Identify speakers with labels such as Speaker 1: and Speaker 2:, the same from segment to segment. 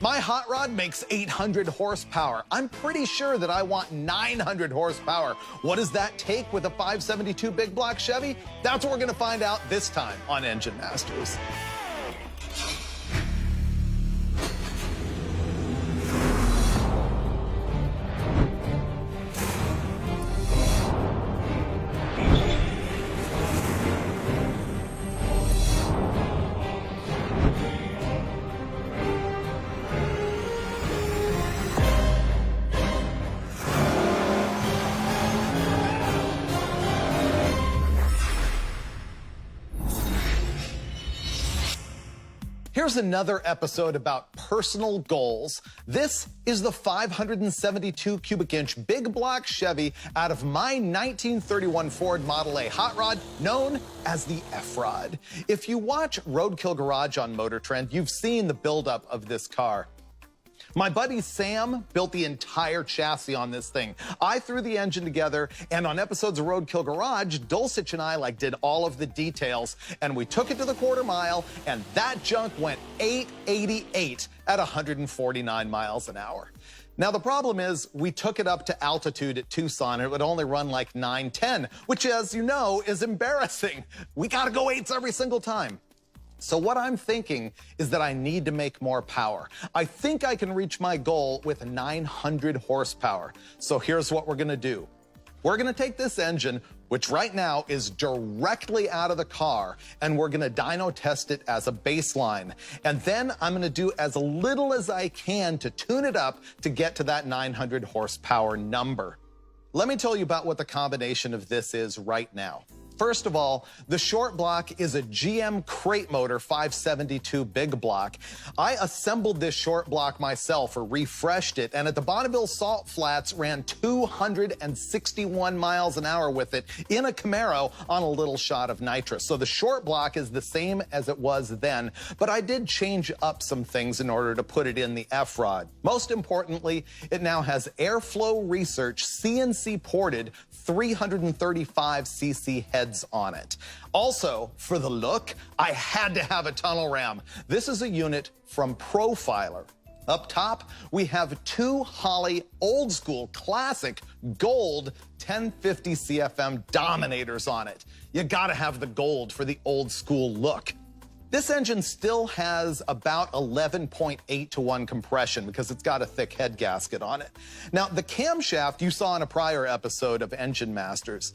Speaker 1: My hot rod makes 800 horsepower. I'm pretty sure that I want 900 horsepower. What does that take with a 572 big block Chevy? That's what we're gonna find out this time on Engine Masters. Here's another episode about personal goals. This is the 572 cubic inch big block Chevy out of my 1931 Ford Model A hot rod, known as the F-Rod. If you watch Roadkill Garage on Motor Trend, you've seen the buildup of this car. My buddy Sam built the entire chassis on this thing. I threw the engine together, and on episodes of Roadkill Garage, Dulcich and I did all of the details, and we took it to the quarter mile, and that junk went 888 at 149 miles an hour. Now, the problem is we took it up to altitude at Tucson, and it would only run like 910, which, as you know, is embarrassing. We gotta go 8s every single time. So what I'm thinking is that I need to make more power. I think I can reach my goal with 900 horsepower. So here's what we're gonna do. We're gonna take this engine, which right now is directly out of the car, and we're gonna dyno test it as a baseline. And then I'm gonna do as little as I can to tune it up to get to that 900 horsepower number. Let me tell you about what the combination of this is right now. First of all, the short block is a GM crate motor 572 big block. I assembled this short block myself, or refreshed it, and at the Bonneville Salt Flats ran 261 miles an hour with it in a Camaro on a little shot of nitrous. So the short block is the same as it was then, but I did change up some things in order to put it in the F-Rod. Most importantly, it now has Airflow Research CNC ported 335cc heads on it. Also, for the look, I had to have a tunnel ram. This is a unit from Profiler. Up top, we have two Holley old school classic gold 1050 CFM Dominators on it. You gotta have the gold for the old school look. This engine still has about 11.8 to 1 compression because it's got a thick head gasket on it. Now, the camshaft you saw in a prior episode of Engine Masters.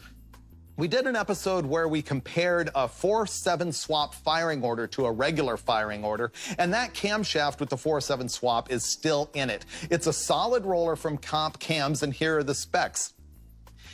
Speaker 1: We did an episode where we compared a 4-7 swap firing order to a regular firing order, and that camshaft with the 4-7 swap is still in it. It's a solid roller from Comp Cams, and here are the specs.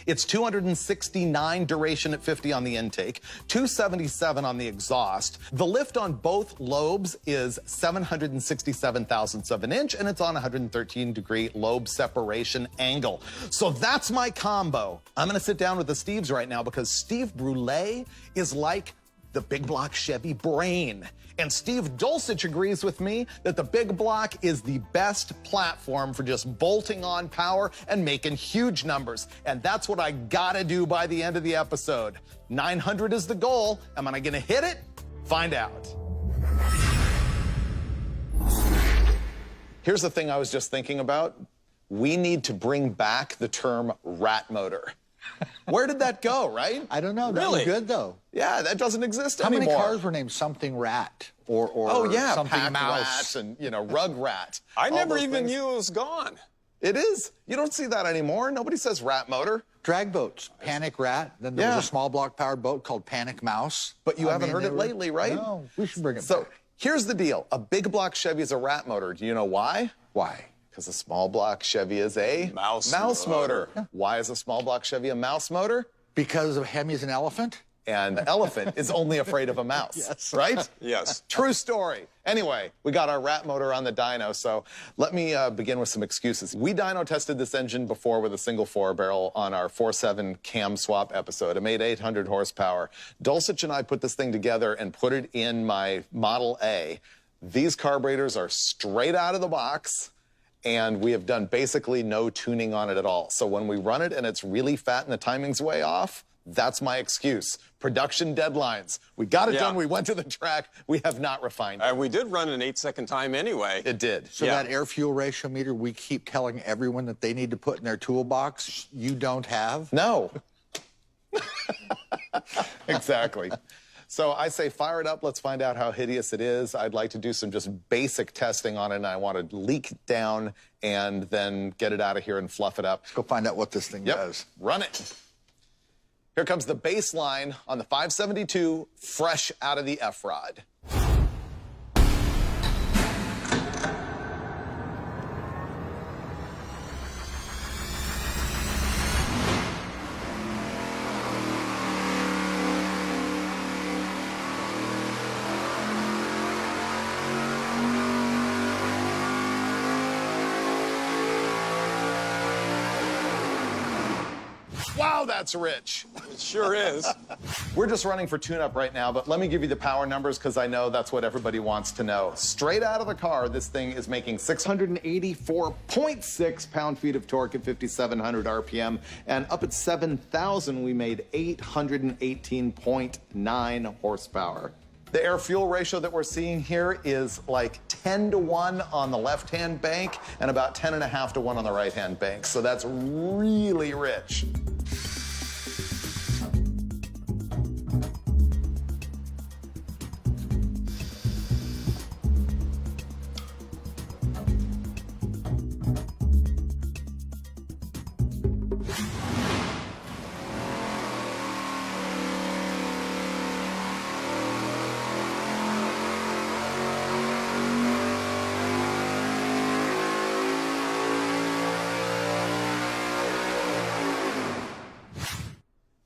Speaker 1: It's 269 duration at 50 on the intake, 277 on the exhaust. The lift on both lobes is 767 thousandths of an inch, and it's on a 113-degree lobe separation angle. So that's my combo. I'm gonna sit down with the Steves right now because Steve Brule is like the big block Chevy brain. And Steve Dulcich agrees with me that the big block is the best platform for just bolting on power and making huge numbers. And that's what I gotta do by the end of the episode. 900 is the goal. Am I gonna hit it? Find out. Here's the thing I was just thinking about. We need to bring back the term rat motor. Where did that go, right?
Speaker 2: I don't know. That was good, though.
Speaker 1: Yeah, that doesn't exist anymore.
Speaker 2: How many cars were named something rat or something
Speaker 1: Pack
Speaker 2: mouse?
Speaker 1: Rat and, rug rat.
Speaker 3: I never even knew it was gone.
Speaker 1: It is. You don't see that anymore. Nobody says rat motor.
Speaker 2: Drag boats, Panic Rat. Then there was a small block powered boat called Panic Mouse.
Speaker 1: But you haven't heard it lately, right?
Speaker 2: No, we should bring it back.
Speaker 1: So here's the deal. A big block Chevy is a rat motor. Do you know why?
Speaker 2: Why?
Speaker 1: Because a small block Chevy is a
Speaker 3: mouse
Speaker 1: motor.
Speaker 2: Yeah.
Speaker 1: Why is a small block Chevy a mouse motor?
Speaker 2: Because of Hemi's an elephant?
Speaker 1: And the elephant is only afraid of a mouse,
Speaker 2: Yes.
Speaker 1: right?
Speaker 3: Yes.
Speaker 1: True story. Anyway, we got our rat motor on the dyno, so let me begin with some excuses. We dyno tested this engine before with a single 4-barrel on our 4.7 cam swap episode. It made 800 horsepower. Dulcich and I put this thing together and put it in my Model A. These carburetors are straight out of the box, and we have done basically no tuning on it at all. So when we run it and it's really fat and the timing's way off, That's my excuse. Production deadlines. We got it done. We went to the track. We have not refined it.
Speaker 3: We did run an 8-second time anyway.
Speaker 1: It did.
Speaker 2: So that air-fuel ratio meter we keep telling everyone that they need to put in their toolbox, you don't have?
Speaker 1: No. Exactly. So I say fire it up. Let's find out how hideous it is. I'd like to do some just basic testing on it, and I want to leak down and then get it out of here and fluff it up.
Speaker 2: Let's go find out what this thing does.
Speaker 1: Run it. Here comes the baseline on the 572, fresh out of the F-Rod. Wow, that's rich.
Speaker 3: It sure is.
Speaker 1: We're just running for tune-up right now, but let me give you the power numbers because I know that's what everybody wants to know. Straight out of the car, this thing is making 684.6 pound-feet of torque at 5,700 RPM, and up at 7,000, we made 818.9 horsepower. The air-fuel ratio that we're seeing here is like 10-to-1 on the left-hand bank and about 10.5-to-1 on the right-hand bank, so that's really rich.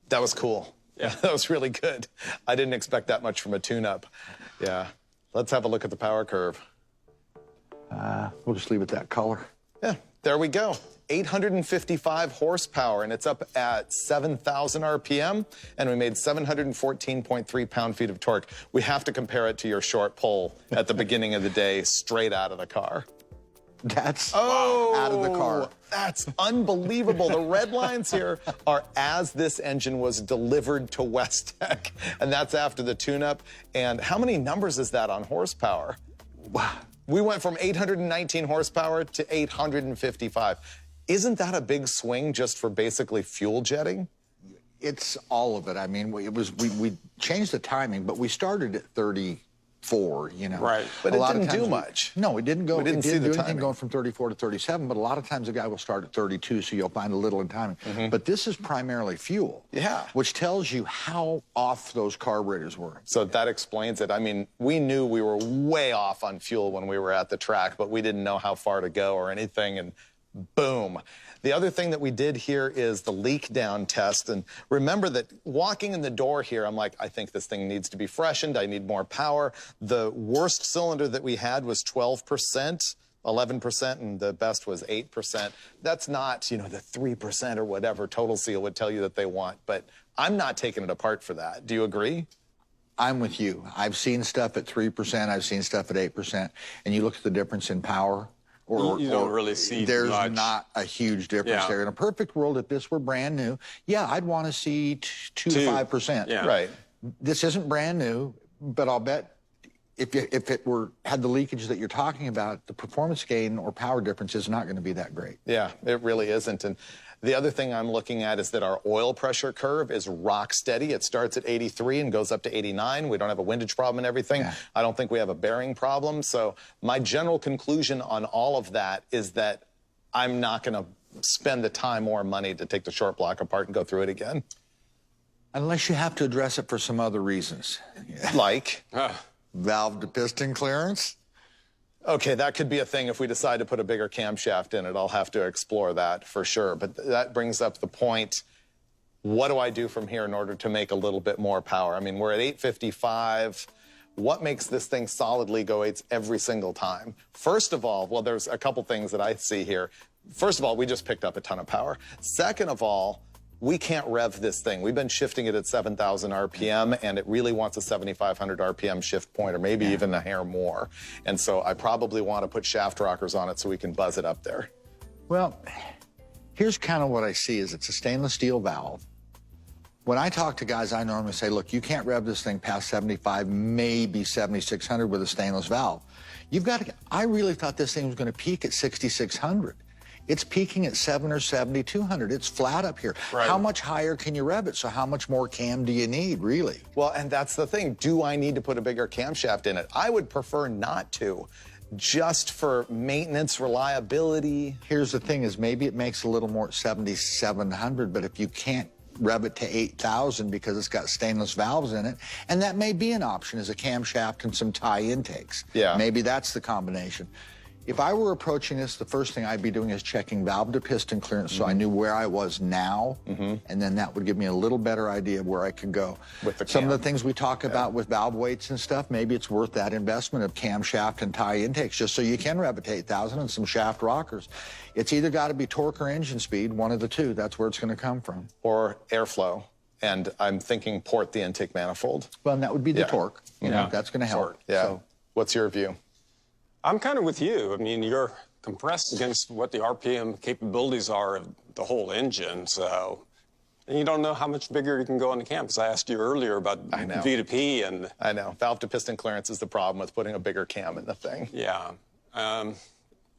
Speaker 1: That was cool. Yeah, that was really good. I didn't expect that much from a tune-up. Yeah. Let's have a look at the power curve.
Speaker 2: We'll just leave it that color.
Speaker 1: Yeah, there we go. 855 horsepower, and it's up at 7,000 RPM, and we made 714.3 pound-feet of torque. We have to compare it to your short pull at the beginning of the day, straight out of the car.
Speaker 2: That's out of the car.
Speaker 1: That's unbelievable. The red lines here are as this engine was delivered to Westech, and that's after the tune-up. And how many numbers is that on horsepower? Wow. We went from 819 horsepower to 855. Isn't that a big swing just for basically fuel jetting?
Speaker 2: It's all of it. I mean, we changed the timing, but we started at 34, you know.
Speaker 1: Right. But it didn't do much.
Speaker 2: No, it didn't go.
Speaker 1: We didn't see the
Speaker 2: do anything
Speaker 1: timing.
Speaker 2: Going from 34 to 37, but a lot of times a guy will start at 32, so you'll find a little in timing. But this is primarily fuel.
Speaker 1: Yeah.
Speaker 2: Which tells you how off those carburetors were.
Speaker 1: So that explains it. I mean, we knew we were way off on fuel when we were at the track, but we didn't know how far to go or anything, and boom. The other thing that we did here is the leak down test. And remember that walking in the door here, I'm like, I think this thing needs to be freshened. I need more power. The worst cylinder that we had was 12%. 11%, and the best was 8%. That's not, you know, the 3% or whatever Total Seal would tell you that they want, but I'm not taking it apart for that. Do you agree?
Speaker 2: I'm with you. I've seen stuff at 3%, I've seen stuff at 8%, and you look at the difference in power,
Speaker 3: you don't really see
Speaker 2: there's
Speaker 3: much.
Speaker 2: not a huge difference there. In a perfect world, if this were brand new, yeah, I'd want to see 2 to 5%.
Speaker 3: Yeah.
Speaker 1: Right.
Speaker 2: This isn't brand new, but I'll bet if it had the leakage that you're talking about, the performance gain or power difference is not going to be that great.
Speaker 1: Yeah, it really isn't. And the other thing I'm looking at is that our oil pressure curve is rock steady. It starts at 83 and goes up to 89. We don't have a windage problem and everything.
Speaker 2: Yeah.
Speaker 1: I don't think we have a bearing problem. So my general conclusion on all of that is that I'm not going to spend the time or money to take the short block apart and go through it again.
Speaker 2: Unless you have to address it for some other reasons.
Speaker 1: Like?
Speaker 2: Valve to piston clearance.
Speaker 1: Okay, that could be a thing if we decide to put a bigger camshaft in it. I'll have to explore that for sure. But that brings up the point, what do I do from here in order to make a little bit more power? I mean, we're at 855. What makes this thing solidly go 8s every single time? First of all, well, there's a couple things that I see here. First of all, we just picked up a ton of power. Second of all, we can't rev this thing. We've been shifting it at 7,000 RPM, and it really wants a 7,500 RPM shift point, or maybe even a hair more. And so I probably want to put shaft rockers on it so we can buzz it up there.
Speaker 2: Well, here's kind of what I see is it's a stainless steel valve. When I talk to guys, I normally say, look, you can't rev this thing past 75, maybe 7,600 with a stainless valve. You've got to, I really thought this thing was going to peak at 6,600. It's peaking at 7 or 7,200. It's flat up here.
Speaker 3: Right.
Speaker 2: How much higher can you rev it? So how much more cam do you need, really?
Speaker 1: Well, and that's the thing. Do I need to put a bigger camshaft in it? I would prefer not to, just for maintenance, reliability.
Speaker 2: Here's the thing is maybe it makes a little more at 7,700, but if you can't rev it to 8,000 because it's got stainless valves in it, and that may be an option as a camshaft and some tie intakes.
Speaker 1: Yeah.
Speaker 2: Maybe that's the combination. If I were approaching this, the first thing I'd be doing is checking valve to piston clearance so I knew where I was now, and then that would give me a little better idea of where I could go.
Speaker 1: With the
Speaker 2: Some of
Speaker 1: cam.
Speaker 2: the things we talk about with valve weights and stuff, maybe it's worth that investment of camshaft and tie intakes just so you can rev it to 8,000 and some shaft rockers. It's either got to be torque or engine speed, one of the two. That's where it's going to come from.
Speaker 1: Or airflow. And I'm thinking port the intake manifold.
Speaker 2: Well, and that would be the
Speaker 1: Yeah.
Speaker 2: torque. You know, that's going to help.
Speaker 1: Yeah.
Speaker 2: So,
Speaker 1: What's your view?
Speaker 3: I'm kind of with you. I mean, you're compressed against what the RPM capabilities are of the whole engine, so and you don't know how much bigger you can go on the cam. Because I asked you earlier about
Speaker 1: know.
Speaker 3: V to P, and
Speaker 1: I know. Valve to piston clearance is the problem with putting a bigger cam in the thing.
Speaker 3: yeah,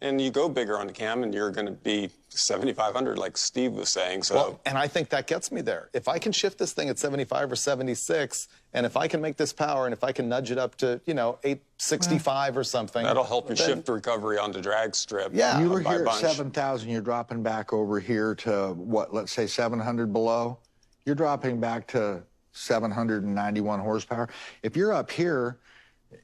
Speaker 3: and you go bigger on the cam, and you're going to be 7,500, like Steve was saying. So,
Speaker 1: Well, and I think that gets me there. If I can shift this thing at 75 or 76, and if I can make this power, and if I can nudge it up to, 865 or something.
Speaker 3: that'll help you
Speaker 1: then-
Speaker 3: shift the recovery on the drag strip.
Speaker 1: Yeah.
Speaker 2: you were
Speaker 3: by
Speaker 2: here at
Speaker 3: bunch.
Speaker 2: 7,000, you're dropping back over here to what, let's say 700 below. You're dropping back to 791 horsepower. If you're up here,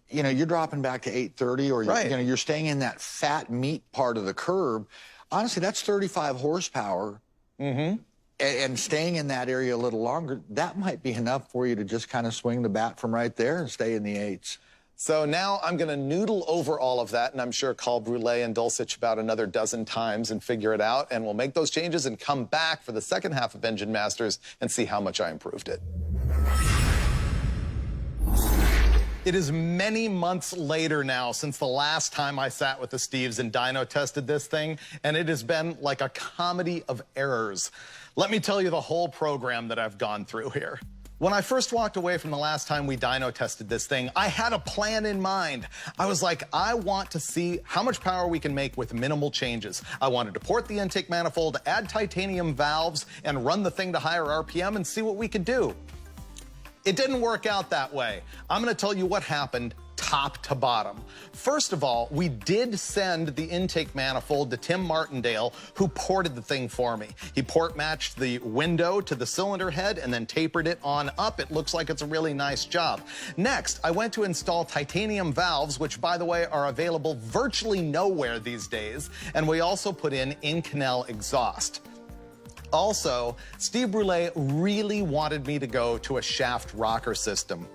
Speaker 2: you're dropping back to 830, or
Speaker 1: Right.
Speaker 2: you're staying in that fat meat part of the curb. Honestly, that's 35 horsepower. And staying in that area a little longer, that might be enough for you to just kind of swing the bat from right there and stay in the eights.
Speaker 1: So now I'm going to noodle over all of that, and I'm sure call Brulé and Dulcich about another dozen times and figure it out, and we'll make those changes and come back for the second half of Engine Masters and see how much I improved it. It is many months later now since the last time I sat with the Steves and dyno tested this thing, and it has been like a comedy of errors. Let me tell you the whole program that I've gone through here. When I first walked away from the last time we dyno tested this thing, I had a plan in mind. I was like, I want to see how much power we can make with minimal changes. I wanted to port the intake manifold, add titanium valves, and run the thing to higher RPM and see what we could do. It didn't work out that way. I'm going to tell you what happened top to bottom. First of all, we did send the intake manifold to Tim Martindale, who ported the thing for me. He port matched the window to the cylinder head and then tapered it on up. It looks like it's a really nice job. Next, I went to install titanium valves, which, by the way, are available virtually nowhere these days. And we also put in in-canal exhaust. Also, Steve Brulé really wanted me to go to a shaft rocker system.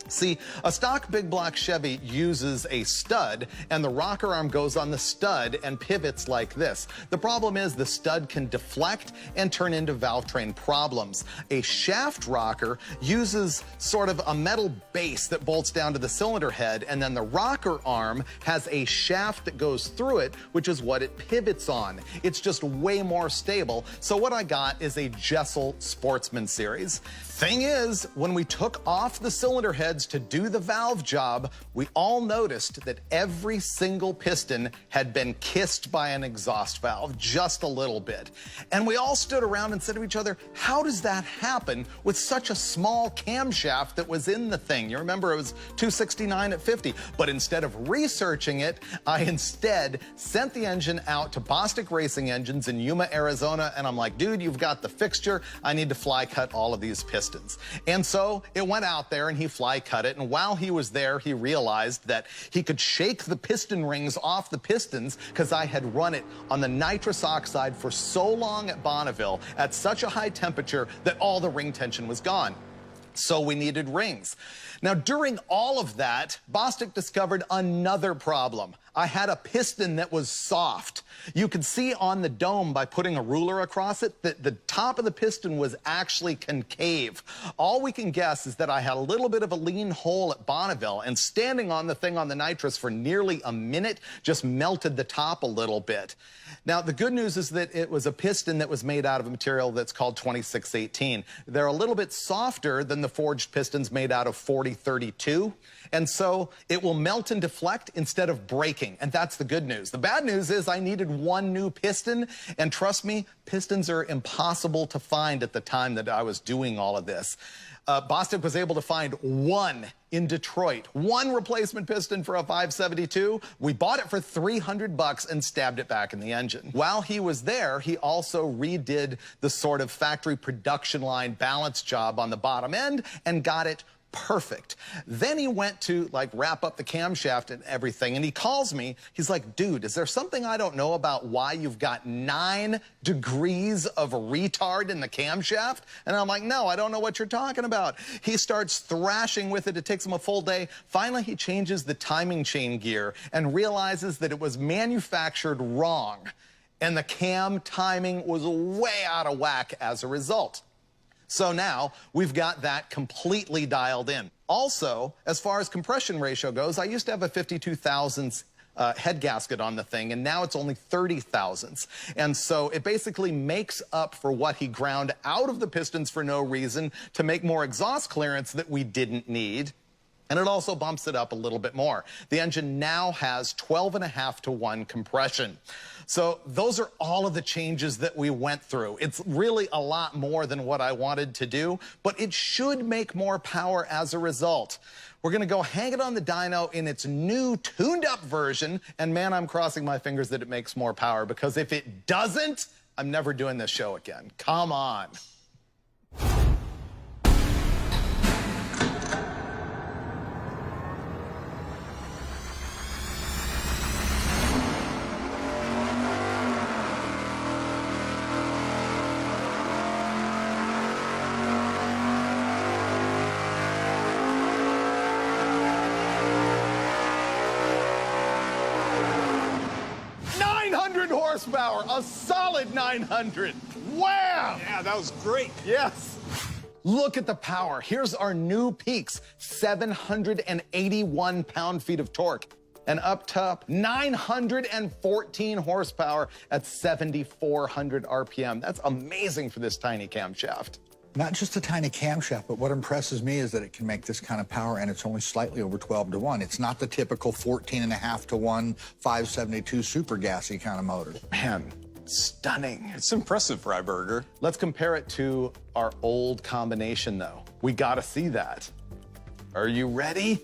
Speaker 1: See, a stock big block Chevy uses a stud, and the rocker arm goes on the stud and pivots like this. The problem is the stud can deflect and turn into valve train problems. A shaft rocker uses sort of a metal base that bolts down to the cylinder head, and then the rocker arm has a shaft that goes through it, which is what it pivots on. It's just way more stable. So what I got is a Jessel Sportsman series. Thing is, when we took off the cylinder heads to do the valve job, we all noticed that every single piston had been kissed by an exhaust valve, just a little bit. And we all stood around and said to each other, how does that happen with such a small camshaft that was in the thing? You remember it was 269 at 50. But instead of researching it, I instead sent the engine out to Bostic Racing Engines in Yuma, Arizona, and I'm like, dude, you've got the fixture. I need to fly cut all of these pistons. And so it went out there and he fly cut it. And while he was there, he realized that he could shake the piston rings off the pistons because I had run it on the nitrous oxide for so long at Bonneville at such a high temperature that all the ring tension was gone. So we needed rings. Now, during all of that, Bostic discovered another problem. I had a piston that was soft. You could see on the dome by putting a ruler across it that the top of the piston was actually concave. All we can guess is that I had a little bit of a lean hole at Bonneville, and standing on the thing on the nitrous for nearly a minute just melted the top a little bit. Now, the good news is that it was a piston that was made out of a material that's called 2618. They're a little bit softer than the forged pistons made out of 4032, and so it will melt and deflect instead of breaking, and that's the good news. The bad news is I needed one new piston, and trust me, pistons are impossible to find at the time that I was doing all of this. Bostic was able to find one in Detroit, one replacement piston for a 572. We bought it for $300 and stabbed it back in the engine. While he was there, he also redid the sort of factory production line balance job on the bottom end and got it perfect. Then he went to wrap up the camshaft and everything, and he calls me. He's like, dude, is there something I don't know about why you've got 9 degrees of retard in the camshaft? And I'm like, no, I don't know what you're talking about. He starts thrashing with it. It takes him a full day. Finally, he changes the timing chain gear and realizes that it was manufactured wrong, and the cam timing was way out of whack as a result. So now we've got that completely dialed in. Also, as far as compression ratio goes, I used to have a 52 thousandths head gasket on the thing, and now it's only 30 thousandths. And so it basically makes up for what he ground out of the pistons for no reason to make more exhaust clearance that we didn't need. And it also bumps it up a little bit more. The engine now has 12.5-to-1 compression. So those are all of the changes that we went through. It's really a lot more than what I wanted to do, but it should make more power as a result. We're gonna go hang it on the dyno in its new tuned-up version, and man, I'm crossing my fingers that it makes more power, because if it doesn't, I'm never doing this show again. Come on. Horsepower, a solid 900. Wham!
Speaker 3: Yeah, that was great.
Speaker 1: Yes. Look at the power. Here's our new peaks, 781 pound-feet of torque. And up top, 914 horsepower at 7,400 RPM. That's amazing for this tiny camshaft.
Speaker 2: Not just a tiny camshaft, but what impresses me is that it can make this kind of power, and it's only slightly over 12-to-1. It's not the typical 14.5-to-1, 572 super gassy kind of motor.
Speaker 1: Man, stunning.
Speaker 3: It's impressive, Freiberger.
Speaker 1: Let's compare it to our old combination, though. We gotta see that. Are you ready?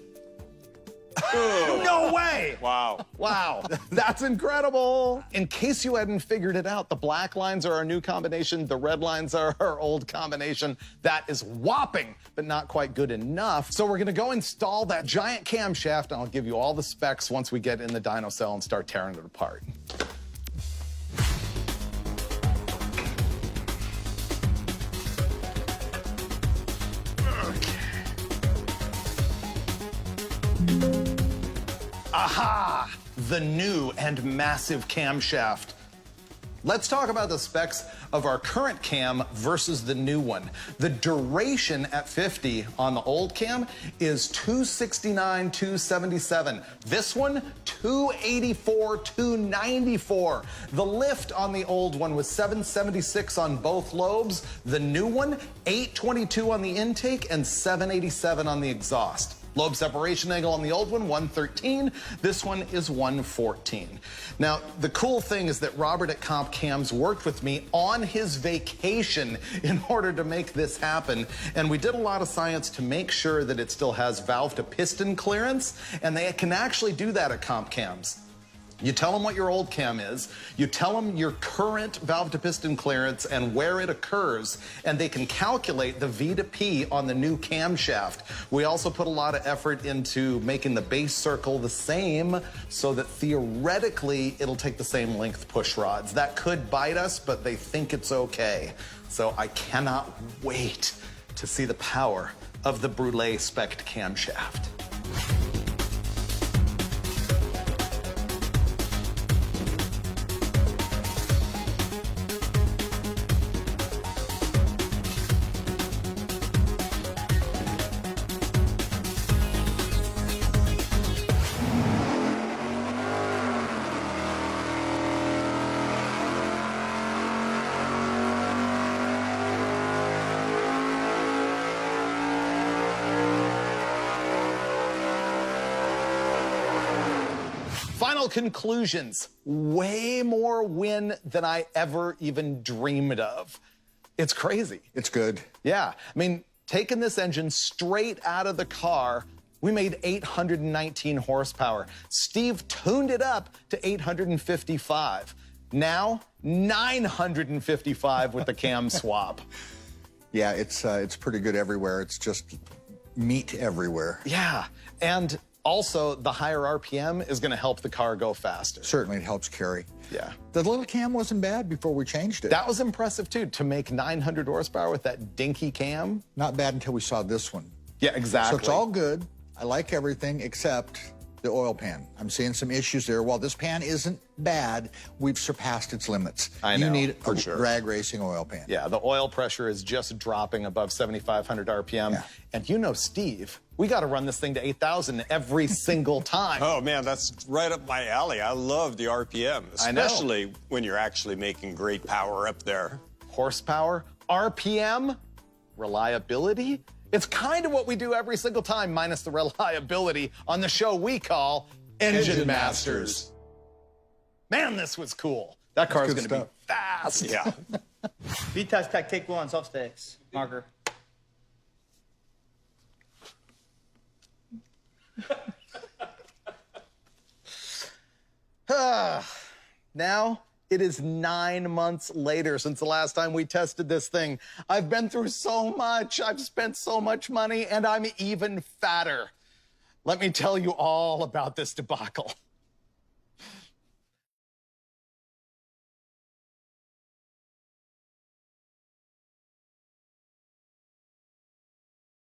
Speaker 1: No way!
Speaker 3: Wow.
Speaker 1: Wow, that's incredible. In case you hadn't figured it out, the black lines are our new combination, the red lines are our old combination. That is whopping, but not quite good enough. So we're gonna go install that giant camshaft, and I'll give you all the specs once we get in the dyno cell and start tearing it apart. Aha! The new and massive camshaft. Let's talk about the specs of our current cam versus the new one. The duration at 50 on the old cam is 269, 277. This one, 284, 294. The lift on the old one was 776 on both lobes. The new one, 822 on the intake and 787 on the exhaust. Lobe separation angle on the old one, 113. This one is 114. Now, the cool thing is that Robert at Comp Cams worked with me on his vacation in order to make this happen. And we did a lot of science to make sure that it still has valve to piston clearance. And they can actually do that at Comp Cams. You tell them what your old cam is, you tell them your current valve to piston clearance and where it occurs, and they can calculate the V to P on the new camshaft. We also put a lot of effort into making the base circle the same so that theoretically it'll take the same length push rods. That could bite us, but they think it's okay. So I cannot wait to see the power of the Brulé spec'd camshaft. Final conclusions. Way more win than I ever even dreamed of. It's crazy.
Speaker 2: It's good.
Speaker 1: Yeah. I mean, taking this engine straight out of the car, we made 819 horsepower. Steve tuned it up to 855. Now, 955 with the cam swap.
Speaker 2: Yeah, it's pretty good everywhere. It's just meat everywhere.
Speaker 1: Yeah. And also, the higher RPM is going to help the car go faster.
Speaker 2: Certainly, it helps carry.
Speaker 1: Yeah.
Speaker 2: The little cam wasn't bad before we changed it.
Speaker 1: That was impressive, too, to make 900 horsepower with that dinky cam.
Speaker 2: Not bad until we saw this one.
Speaker 1: Yeah, exactly.
Speaker 2: So it's all good. I like everything except the oil pan. I'm seeing some issues there. While this pan isn't bad, we've surpassed its limits.
Speaker 1: I know,
Speaker 2: You need
Speaker 1: for
Speaker 2: a
Speaker 1: sure.
Speaker 2: drag racing oil pan.
Speaker 1: Yeah, the oil pressure is just dropping above 7,500 RPM.
Speaker 2: Yeah.
Speaker 1: And you know, Steve, we got to run this thing to 8,000 every single time.
Speaker 3: Oh, man, that's right up my alley. I love the RPM,
Speaker 1: I know.
Speaker 3: especially when you're actually making great power up there.
Speaker 1: Horsepower, RPM, reliability. It's kind of what we do every single time, minus the reliability on the show we call Engine Masters. Man, this was cool. That car's
Speaker 2: good
Speaker 1: going to be fast.
Speaker 3: Yeah.
Speaker 4: Vitas Tactique 1, soft sticks. Marker.
Speaker 1: Now, it is 9 months later since the last time we tested this thing. I've been through so much, I've spent so much money, and I'm even fatter. Let me tell you all about this debacle.